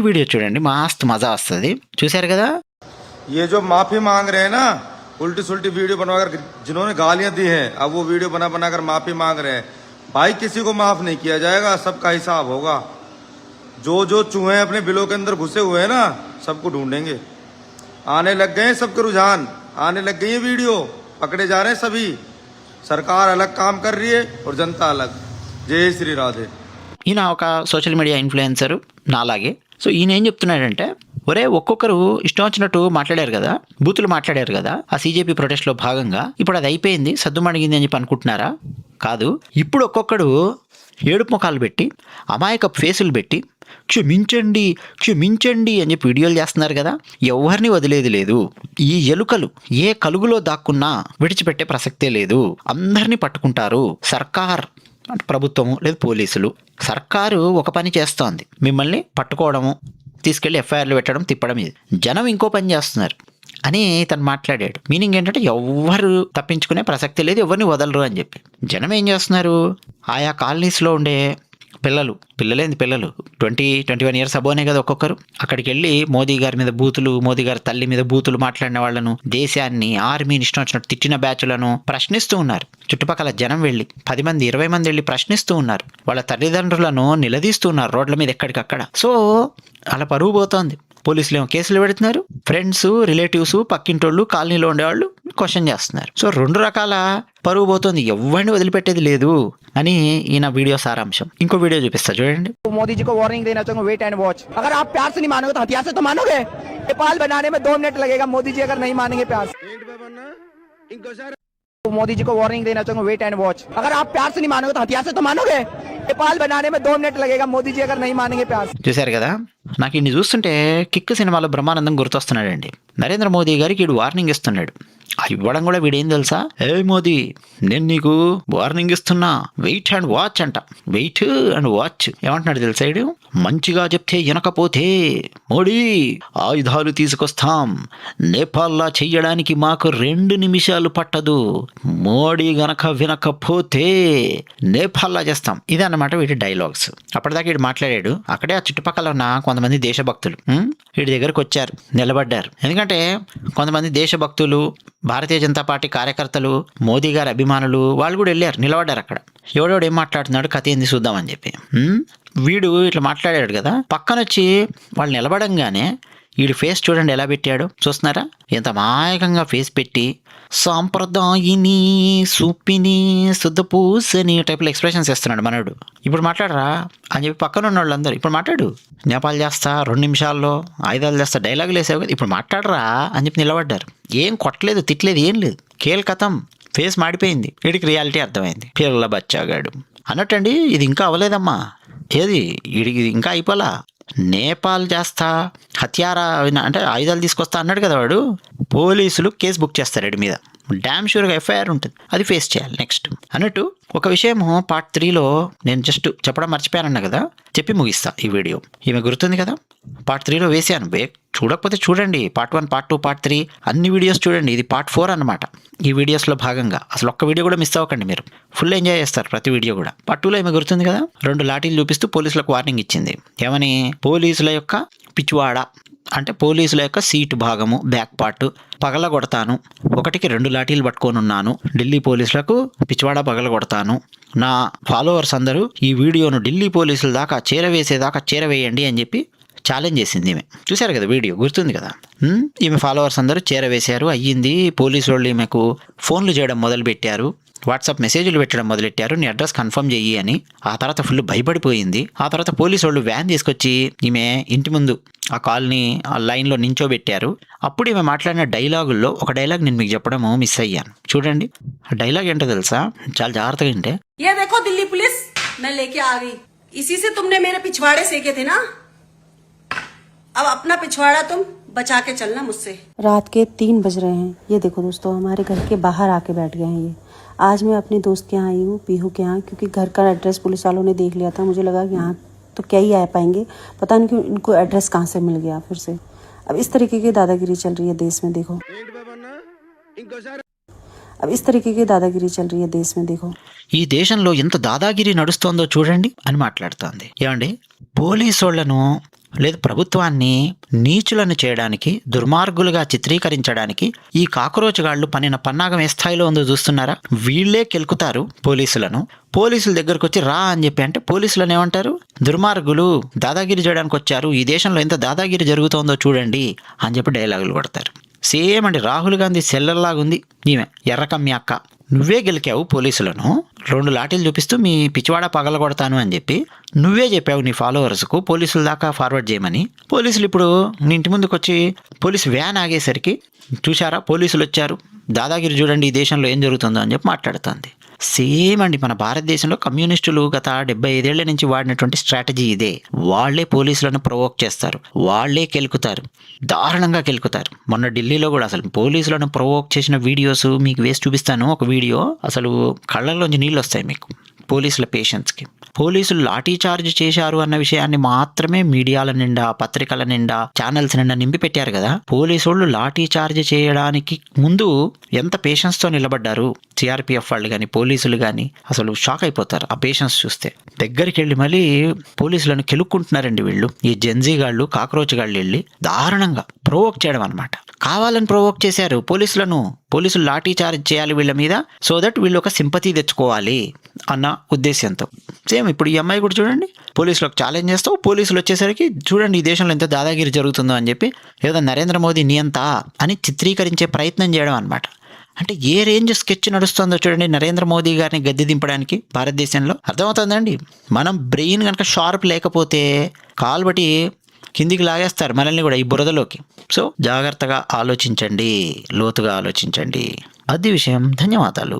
Video చూడండి, మస్తు మజా వస్తుంది. చూశారు కదా. ये जो माफी मांग रहे हैं ना, उल्टी सुल्टी वीडियो बनवाकर, जिन्होंने गालियां दी हैं, अब वो वीडियो बना बनाकर माफी मांग रहे हैं. भाई किसी को माफ नहीं किया जाएगा, सबका हिसाब होगा. जो जो चूहे अपने बिलों के अंदर घुसे हुए हैं ना, सबको ढूंढेंगे. आने लग गए सबके रुझान, आने लग गई है वीडियो, पकड़े जा रहे हैं सभी. सरकार अलग काम कर रही है और जनता अलग. जय श्री राधे. ఈయన ఒక సోషల్ మీడియా ఇన్ఫ్లుయెన్సర్ నాలాగే. సో ఈయన ఏం చెప్తున్నాడంటే, ఒరే ఒక్కొక్కరు ఇష్టం వచ్చినట్టు మాట్లాడారు కదా, బూతులు మాట్లాడారు కదా ఆ సీజేపీ ప్రొటెస్ట్లో భాగంగా, ఇప్పుడు అది అయిపోయింది, సద్దుమణిగింది అని చెప్పి అనుకుంటున్నారా? కాదు, ఇప్పుడు ఒక్కొక్కడు ఏడుపు ముఖాలు పెట్టి, అమాయక ఫేసులు పెట్టి, క్షమించండి క్షమించండి అని చెప్పి వీడియోలు చేస్తున్నారు కదా. ఎవరిని వదిలేది లేదు. ఈ ఎలుకలు ఏ కలుగులో దాక్కున్నా విడిచిపెట్టే ప్రసక్తే లేదు. అందరినీ పట్టుకుంటారు. సర్కార్ అంటే ప్రభుత్వము లేదు పోలీసులు. సర్కారు ఒక పని చేస్తోంది, మిమ్మల్ని పట్టుకోవడము, తీసుకెళ్లి ఎఫ్ఐఆర్లు పెట్టడం, తిప్పడం. ఇది జనం ఇంకో పని చేస్తున్నారు అని తను మాట్లాడాడు. మీనింగ్ ఏంటంటే ఎవ్వరు తప్పించుకునే ప్రసక్తి లేదు, ఎవరిని వదలరు అని చెప్పి. జనం ఏం చేస్తున్నారు, ఆయా కాలనీస్లో ఉండే పిల్లలేంది పిల్లలు 20-21 ఇయర్స్ అబోనే కదా ఒక్కొక్కరు, అక్కడికి వెళ్ళి మోదీ గారి మీద బూతులు, మోదీ గారి తల్లి మీద బూతులు మాట్లాడిన వాళ్ళను, దేశాన్ని, ఆర్మీని ఇష్టం వచ్చినట్టు తిట్టిన బ్యాచ్లను ప్రశ్నిస్తూ ఉన్నారు. చుట్టుపక్కల జనం వెళ్ళి 10 మంది 20 మంది వెళ్ళి ప్రశ్నిస్తూ ఉన్నారు. వాళ్ళ తల్లిదండ్రులను నిలదీస్తూ ఉన్నారు రోడ్ల మీద ఎక్కడికక్కడ. సో అలా పరువు పోతోంది. పోలీసులు ఏమో కేసులు పెడుతున్నారు, ఫ్రెండ్స్, రిలేటివ్స్, పక్కింటోళ్ళు, కాలనీలో ఉండేవాళ్ళు క్వశ్చన్ చేస్తున్నారు. సో 2 రకాల పరువు పోతుంది, ఎవరిని వదిలిపెట్టేది లేదు అని ఈయన వీడియో సారాంశం. ఇంకో వీడియో చూపిస్తా చూడండి. मोदी जी को वार्निंग देना चाहूंगा, वेट एंड वॉच. अगर आप प्यार से नहीं मानोगे तो हथियार से तो मानोगे. नेपाल बनाने में 2 मिनट लगेगा मोदी जी अगर नहीं मानेंगे प्यार से. मोदी जी को वार्निंग देना चाहूंगा, वेट एंड वॉच. अगर आप प्यार से नहीं मानोगे तो हथियार से तो मानोगे. नेपाल बनाने में 2 मिनट लगेगा मोदी जी अगर नहीं मानेंगे प्यार से. చూశారు కదా. నాకు ఇన్ని చూస్తుంటే కిక్ సినిమాలో బ్రహ్మానందం గుర్తొస్తున్నాడండి. నరేంద్ర మోదీ గారికి వీడు వార్నింగ్ ఇస్తున్నాడు. ఆ ఇవ్వడం కూడా వీడేం తెలుసా, ఏ మోదీ నేను నీకు వార్నింగ్ ఇస్తున్నా, వెయిట్ అండ్ వాచ్ అంట. వెయిట్ అండ్ వాచ్ ఏమంటున్నాడు తెలుసా వీడు, మంచిగా చెప్తే వినకపోతే మోడీ ఆయుధాలు తీసుకొస్తాం, నేపాల్లా చెయ్యడానికి మాకు 2 నిమిషాలు పట్టదు, మోడీ గనక వినకపోతే నేపాల్లా చేస్తాం. ఇదన్నమాట వీడి డైలాగ్స్. అప్పటిదాకా వీడు మాట్లాడాడు. అక్కడే ఆ చుట్టుపక్కల ఉన్న కొంతమంది దేశభక్తులు వీడి దగ్గరకు వచ్చారు, నిలబడ్డారు. ఎందుకంటే కొంతమంది దేశభక్తులు, భారతీయ జనతా పార్టీ కార్యకర్తలు, మోదీ గారి అభిమానులు వాళ్ళు కూడా వెళ్ళారు, నిలబడ్డారు అక్కడ. ఎవడెవడు ఏం మాట్లాడుతున్నాడు, కథ ఏంది చూద్దామని చెప్పి. వీడు ఇట్లా మాట్లాడాడు కదా, పక్కన వచ్చి వాళ్ళు నిలబడంగానే వీడి ఫేస్ చూడండి ఎలా పెట్టాడు, చూస్తున్నారా? ఎంత మాయకంగా ఫేస్ పెట్టి సాంప్రదాయిని సూపిని శుద్ధపూసని టైప్లో ఎక్స్ప్రెషన్స్ ఇస్తున్నాడు మనడు. ఇప్పుడు మాట్లాడరా అని చెప్పి పక్కన ఉన్న వాళ్ళందరూ, ఇప్పుడు మాట్లాడు, నేపాల్ చేస్తా 2 నిమిషాల్లో, ఆయుధాలు చేస్తా, డైలాగులు వేసావు కదా, ఇప్పుడు మాట్లాడరా అని చెప్పి నిలబడ్డారు. ఏం కొట్టలేదు, తిట్టలేదు, ఏం లేదు. కథం ఫేస్ మాడిపోయింది. వీడికి రియాలిటీ అర్థమైంది. పిల్లల బచ్చాగాడు అన్నట్టండి. ఇది ఇంకా అవ్వలేదమ్మా, ఏది వీడికి ఇంకా అయిపోలా. నేపాల్ చేస్తా, హత్యారా అంటే ఆయుధాలు తీసుకొస్తా అన్నాడు కదా వాడు. పోలీసులు కేసు బుక్ చేస్తారు వీడి మీద, డ్యామ్ షూర్గా ఎఫ్ఐఆర్ ఉంటుంది, అది ఫేస్ చేయాలి నెక్స్ట్ అన్నట్టు. ఒక విషయము పార్ట్ 3లో నేను జస్ట్ చెప్పడం మర్చిపోయానన్నా కదా, చెప్పి ముగిస్తా ఈ వీడియో. ఈమె గుర్తుంది కదా, పార్ట్ 3లో వేసాను. చూడకపోతే చూడండి, పార్ట్ 1, పార్ట్ 2, పార్ట్ 3 అన్ని వీడియోస్ చూడండి. ఇది పార్ట్ 4 అన్నమాట. ఈ వీడియోస్లో భాగంగా అసలు ఒక్క వీడియో కూడా మిస్ అవ్వకండి, మీరు ఫుల్ ఎంజాయ్ చేస్తారు ప్రతి వీడియో కూడా. పార్ట్ 2లో ఈమె గుర్తుంది కదా, 2 లాఠీలు చూపిస్తూ పోలీసులకు వార్నింగ్ ఇచ్చింది. ఏమని, పోలీసుల యొక్క పిచ్చివాడ అంటే పోలీసుల యొక్క సీటు భాగము, బ్యాక్ పార్ట్ పగలగొడతాను, 1కి 2 లాఠీలు పట్టుకొని ఉన్నాను, ఢిల్లీ పోలీసులకు పిచ్చివాడ పగలగొడతాను, నా ఫాలోవర్స్ అందరూ ఈ వీడియోను ఢిల్లీ పోలీసుల దాకా చేరవేయండి అని చెప్పి ఛాలెంజ్ చేసింది ఈమె. చూశారు కదా వీడియో, గుర్తుంది కదా. ఈమె ఫాలోవర్స్ అందరూ చేరవేశారు, అయ్యింది. పోలీసు వాళ్ళు ఈమెకు ఫోన్లు చేయడం మొదలుపెట్టారు, వాట్సాప్ మెసేజ్లు పెట్టడం మొదలెట్టారు, నీ అడ్రస్ కన్ఫర్మ్ చెయ్యి అని. ఆ తర్వాత ఫుల్ భయపడిపోయింది. ఆ తర్వాత పోలీసు వాళ్ళు వ్యాన్ తీసుకొచ్చి ఈమె ఇంటి ముందు ఆ కాల్ని ఆ లైన్లో నించోబెట్టారు. అప్పుడు ఈమె మాట్లాడిన డైలాగుల్లో ఒక డైలాగ్ నేను మీకు చెప్పడము మిస్ అయ్యాను. చూడండి ఆ డైలాగ్ ఏంటో తెలుసా, చాలా జాగ్రత్తగా వింటే. ये देखो दिल्ली पुलिस, मैं लेके आ गई. इसी से तुमने मेरे पिछवाड़े सेके थे ना, अब अपना पिछवाड़ा तुम बचा के चलना मुझसे. रात के 3 बज रहे हैं. ये देखो दोस्तों, हमारे घर के बाहर आके बैठ गए हैं ये. आज मैं अपनी दोस्त के यहाँ आई हूँ, पीहू के यहाँ, क्योंकि घर का एड्रेस पुलिस वालों ने देख लिया था. मुझे लगा कि यहाँ तो क्या ही आ पाएंगे, पता नहीं क्यों इनको एड्रेस कहाँ से मिल गया फिर से. अब इस तरीके की दादागिरी चल रही है देश में, देखो. अब इस तरीके की दादागिरी चल रही है देश में, देखो. ఈ దేశంలో ఎంత దాదాగిరి నడుస్తోందో చూడండి అని మాట్లాడుతోంది. ఏమండి, పోలీసు వాళ్ళను లేదు ప్రభుత్వాన్ని నీచులను చేయడానికి, దుర్మార్గులుగా చిత్రీకరించడానికి ఈ కాకరోచుగాళ్ళు పన్నిన పన్నాగం ఏ స్థాయిలో ఉందో చూస్తున్నారా? వీళ్ళే కెలుకుతారు పోలీసులను. పోలీసుల దగ్గరకు వచ్చి రా అని చెప్పి అంటే పోలీసులను ఏమంటారు? దుర్మార్గులు, దాదాగిరి చేయడానికి వచ్చారు, ఈ దేశంలో ఎంత దాదాగిరి జరుగుతోందో చూడండి అని చెప్పి డైలాగులు కొడతారు. సేమ్ అండి, రాహుల్ గాంధీ సెల్లర్లాగుంది ఈమె, ఎర్రకమ్మి అక్క. నువ్వే గెలికావు పోలీసులను, 2 లాఠీలు చూపిస్తూ మీ పిచ్చివాడ పగలగొడతాను అని చెప్పి నువ్వే చెప్పావు నీ ఫాలోవర్స్కు పోలీసుల దాకా ఫార్వర్డ్ చేయమని. పోలీసులు ఇప్పుడు నీ ఇంటి ముందుకు వచ్చి పోలీసు వ్యాన్ ఆగేసరికి చూశారా పోలీసులు వచ్చారు, దాదాగిరి చూడండి ఈ దేశంలో ఏం జరుగుతుందో అని చెప్పి మాట్లాడుతుంది. సేమ్ అండి, మన భారతదేశంలో కమ్యూనిస్టులు గత 75 ఏళ్ల నుంచి వాడినటువంటి స్ట్రాటజీ ఇదే. వాళ్లే పోలీసులను ప్రొవోక్ చేస్తారు, వాళ్లే కెలుకుతారు, దారుణంగా కెలుకుతారు. మొన్న ఢిల్లీలో కూడా అసలు పోలీసులను ప్రొవోక్ చేసిన వీడియోస్ మీకు వేసి చూపిస్తాను. ఒక వీడియో అసలు కళ్ళల్లోంచి నీళ్ళు వస్తాయి మీకు. పోలీసుల పేషెన్స్కి, పోలీసులు లాఠీ చార్జ్ చేశారు అన్న విషయాన్ని మాత్రమే మీడియాల నిండా, పత్రికల నిండా, ఛానల్స్ నిండా నింపి పెట్టారు కదా. పోలీసు వాళ్ళు లాఠీ చార్జ్ చేయడానికి ముందు ఎంత పేషెన్స్తో నిలబడ్డారు సిఆర్పిఎఫ్ వాళ్ళు కానీ, పోలీసులు కానీ. అసలు షాక్ అయిపోతారు ఆ పేషెన్స్ చూస్తే. దగ్గరికి వెళ్ళి మళ్ళీ పోలీసులను కెలుక్కుంటున్నారండి వీళ్ళు, ఈ జెన్జీ గాళ్ళు, కాక్రోచ్ గాళ్ళు వెళ్ళి దారుణంగా ప్రొవోక్ చేయడం అనమాట. కావాలని ప్రొవోక్ చేశారు పోలీసులను. పోలీసులు లాఠీ చార్జ్ చేయాలి వీళ్ళ మీద, సో దట్ వీళ్ళు ఒక సింపతి తెచ్చుకోవాలి అన్న ఉద్దేశంతో. సేమ్ ఇప్పుడు ఈ అమ్మాయి కూడా చూడండి, పోలీసులకు ఛాలెంజ్ చేస్తావు, పోలీసులు వచ్చేసరికి చూడండి ఈ దేశంలో ఎంత దాదాగిరి జరుగుతుందో అని చెప్పి ఏదో నరేంద్ర మోదీ నియంత అని చిత్రీకరించే ప్రయత్నం చేయడం అనమాట. అంటే ఏ రేంజ్ స్కెచ్ నడుస్తుందో చూడండి నరేంద్ర మోదీ గారిని గద్దె దింపడానికి భారతదేశంలో. అర్థమవుతుందండి, మనం బ్రెయిన్ కనుక షార్ప్ లేకపోతే కాలు బట్టి కిందికి లాగేస్తారు మనల్ని కూడా ఈ బురదలోకి. సో జాగ్రత్తగా ఆలోచించండి, లోతుగా ఆలోచించండి. అది విషయం. ధన్యవాదాలు.